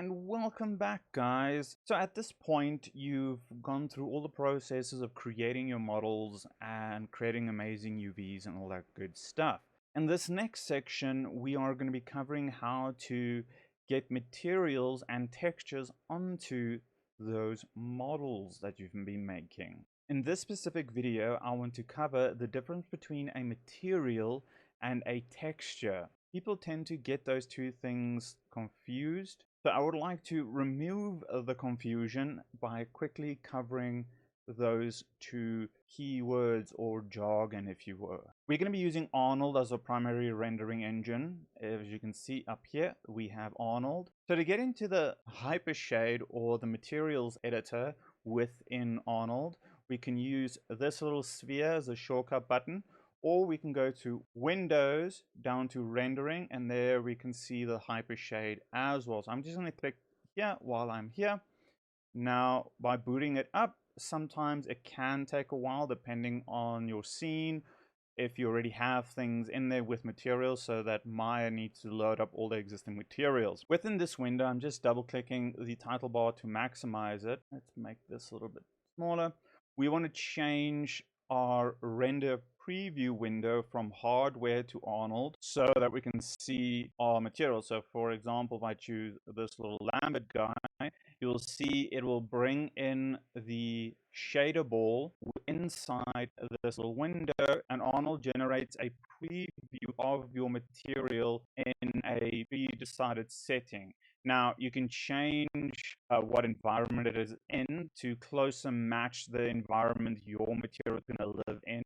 And welcome back, guys. So at this point, you've gone through all the processes of creating your models and creating amazing UVs and all that good stuff. In this next section, we are going to be covering how to get materials and textures onto those models that you've been making. In this specific video, I want to cover the difference between a material and a texture. People tend to get those two things confused. So I would like to remove the confusion by quickly covering those two keywords or jargon, if you were. We're going to be using Arnold as a primary rendering engine. As you can see up here, we have Arnold. So to get into the hypershade or the materials editor within Arnold, we can use this little sphere as a shortcut button, or we can go to Windows, down to Rendering, and there we can see the hypershade as well. So I'm just going to click here while I'm here. Now, by booting it up, sometimes it can take a while depending on your scene. If you already have things in there with materials, so that Maya needs to load up all the existing materials. Within this window, I'm just double clicking the title bar to maximize it. Let's make this a little bit smaller. We want to change our render preview window from hardware to Arnold so that we can see our materials. So for example, if I choose this little Lambert guy, you'll see it will bring in the shader ball inside this little window, and Arnold generates a preview of your material in a pre-decided setting. Now, you can change what environment it is in to closer match the environment your material is going to live in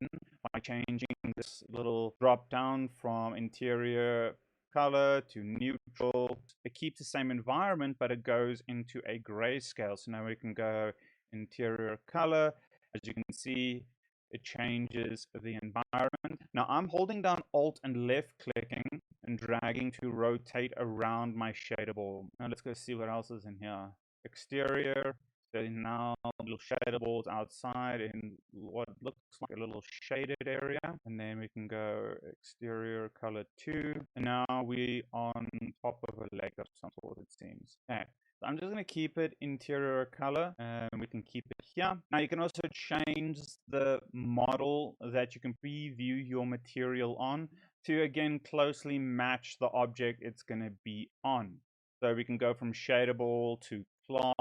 by changing this little drop down from interior color to neutral. It keeps the same environment, but it goes into a grayscale. So now we can go interior color. As you can see, it changes the environment. Now I'm holding down Alt and left clicking and dragging to rotate around my shader ball. Now let's go see what else is in here. Exterior. So now little shader balls outside in what looks like a little shaded area. And then we can go exterior color 2. And now we on top of a lake of some sort, it seems. Okay. So I'm just going to keep it interior color, and we can keep it here. Now you can also change the model that you can preview your material on to again closely match the object it's going to be on. So we can go from shader ball to cloth.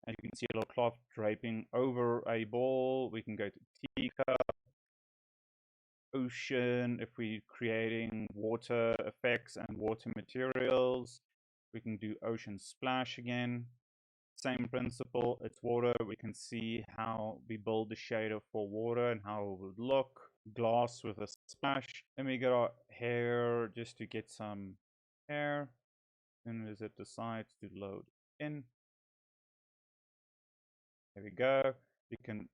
As you can see, a little cloth draping over a ball. We can go to teacup, ocean. If we're creating water effects and water materials, we can do ocean splash again. Same principle, it's water. We can see how we build the shader for water and how it would look. Glass with a splash. Then we get our hair just to get some hair. And as it decides to load in. There we go. You can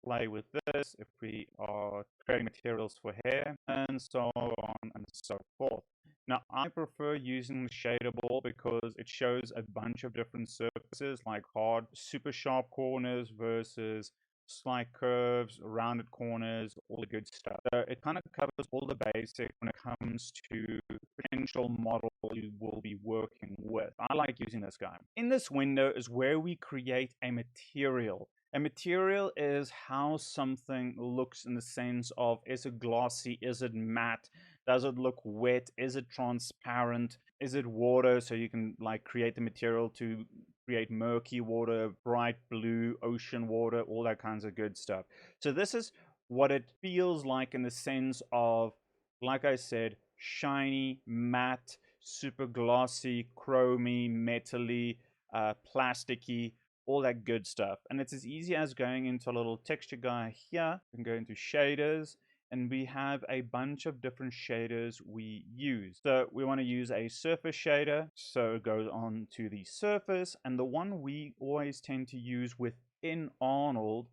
play with this if we are creating materials for hair, and so on and so forth. Now, I prefer using the shader ball because it shows a bunch of different surfaces, like hard, super sharp corners versus slight curves, rounded corners, all the good stuff. So it kind of covers all the basics when it comes to potential model you will be working with. I like using this guy. In this window is where we create a material. A material is how something looks in the sense of, is it glossy, is it matte, does it look wet, is it transparent, is it water, so you can like create the material to create murky water, bright blue, ocean water, all that kinds of good stuff. So this is what it feels like in the sense of, like I said, shiny, matte, super glossy, chromy, metally, plasticky, all that good stuff. And it's as easy as going into a little texture guy here. We can go into shaders, and we have a bunch of different shaders we use. So we want to use a surface shader, so it goes on to the surface, and the one we always tend to use within Arnold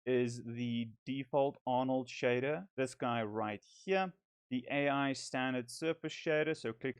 is the default Arnold shader, this guy right here, the AI standard surface shader. So click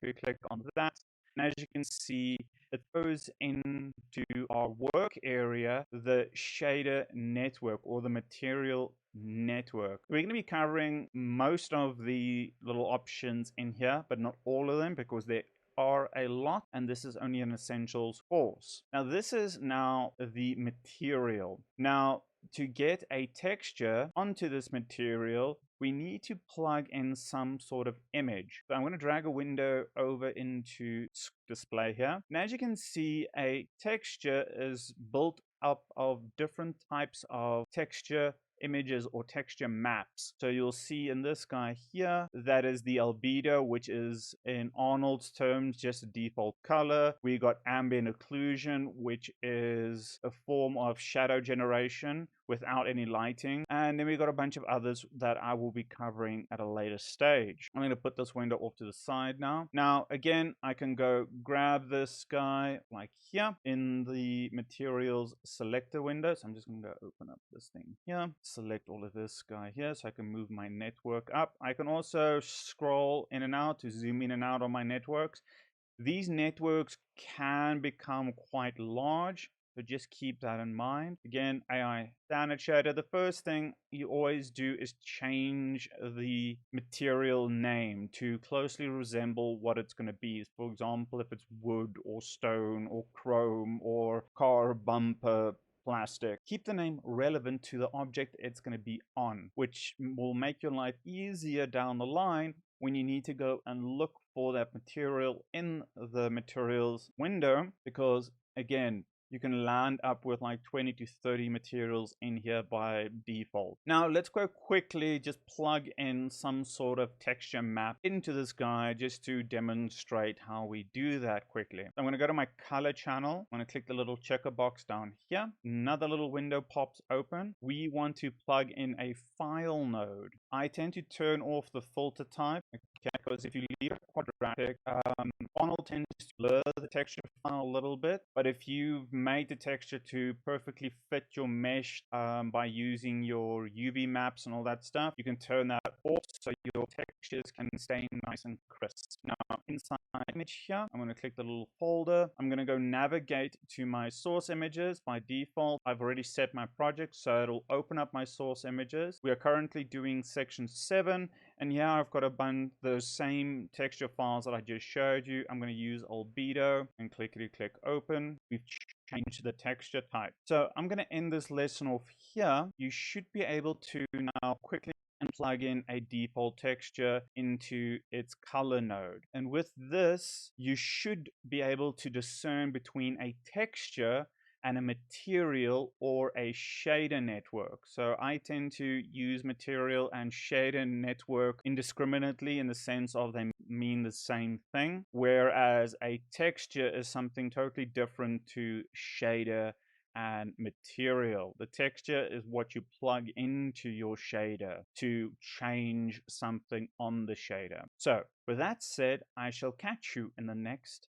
on that, and as you can see, it goes into our work area, the shader network or the material network. We're going to be covering most of the little options in here, but not all of them, because there are a lot, and this is only an essentials course. Now, this is now the material. Now, to get a texture onto this material, we need to plug in some sort of image. So I'm going to drag a window over into display here. And as you can see, a texture is built up of different types of texture images or texture maps. So you'll see in this guy here, that is the albedo, which is in Arnold's terms just a default color. We got ambient occlusion, which is a form of shadow generation without any lighting. And then we got a bunch of others that I will be covering at a later stage. I'm going to put this window off to the side now. Now, again, I can go grab this guy like here in the materials selector window. So I'm just going to go open up this thing here, select all of this guy here so I can move my network up. I can also scroll in and out to zoom in and out on my networks. These networks can become quite large, so just keep that in mind. Again, AI standard shader. The first thing you always do is change the material name to closely resemble what it's going to be. For example, if it's wood or stone or chrome or car bumper plastic, keep the name relevant to the object it's going to be on, which will make your life easier down the line when you need to go and look for that material in the materials window, because again, you can land up with like 20 to 30 materials in here by default. Now let's go quickly just plug in some sort of texture map into this guy just to demonstrate how we do that quickly. I'm going to go to my color channel. I'm going to click the little checker box down here. Another little window pops open. We want to plug in a file node. I tend to turn off the filter type, okay, because if you leave it quadratic, Arnold tends to blur the texture file a little bit. But if you've made the texture to perfectly fit your mesh by using your UV maps and all that stuff, you can turn that off so your textures can stay nice and crisp. Now, inside my image here, I'm going to click the little folder. I'm going to go navigate to my source images. By default, I've already set my project, so it'll open up my source images. We are currently doing section 7, and here I've got a bunch those same texture files that I just showed you. I'm going to use albedo and click open. We've changed the texture type. So I'm going to end this lesson off here. You should be able to now quickly and plug in a default texture into its color node. And with this, you should be able to discern between a texture and a material or a shader network. So I tend to use material and shader network indiscriminately in the sense of they mean the same thing, whereas a texture is something totally different to shader and material. The texture is what you plug into your shader to change something on the shader. So with that said, I shall catch you in the next